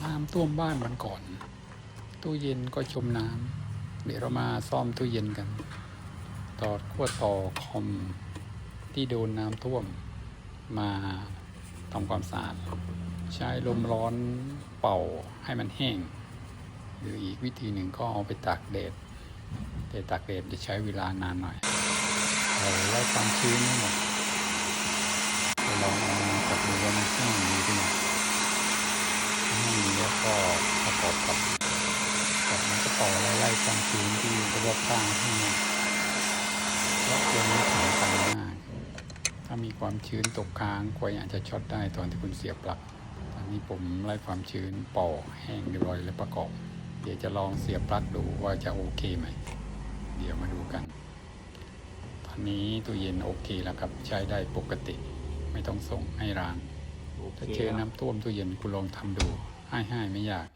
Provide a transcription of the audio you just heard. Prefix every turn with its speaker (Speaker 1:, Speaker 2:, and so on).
Speaker 1: น้ำท่วมบ้านวันก่อนตู้เย็นก็จมน้ำเดี๋ยวเรามาซ่อมตู้เย็นกันต่อขั้วต่อคอมที่โดนน้ำท่วมมาทำความสะอาดใช้ลมร้อนเป่าให้มันแห้งหรืออีกวิธีหนึ่งก็เอาไปตากแดดแต่ตากแดดจะใช้เวลานานหน่อยเราไล่ความชื้นให้หมดเราลองเอาจับดูว่ามันแห้งดีขึ้นแล้วก็ประกอบกับมันจะต่อไล่ความชื้นที่รอบข้างให้เพราะตัวนี้สำคัญมากถ้ามีความชื้นตกค้างไฟอาจจะช็อตได้ตอนที่คุณเสียบปลั๊กตอนนี้ผมไล่ความชื้นเป่าแห้งเรียบร้อยแล้วประกอบเดี๋ยวจะลองเสียบปลั๊กดูว่าจะโอเคไหมเดี๋ยวมาดูกันตอนนี้ตู้เย็นโอเคแล้วครับใช้ได้ปกติไม่ต้องส่งให้ร้านถ้าเจอน้ำท่วมตู้เย็นคุณลองทำดูให้ไม่ยาก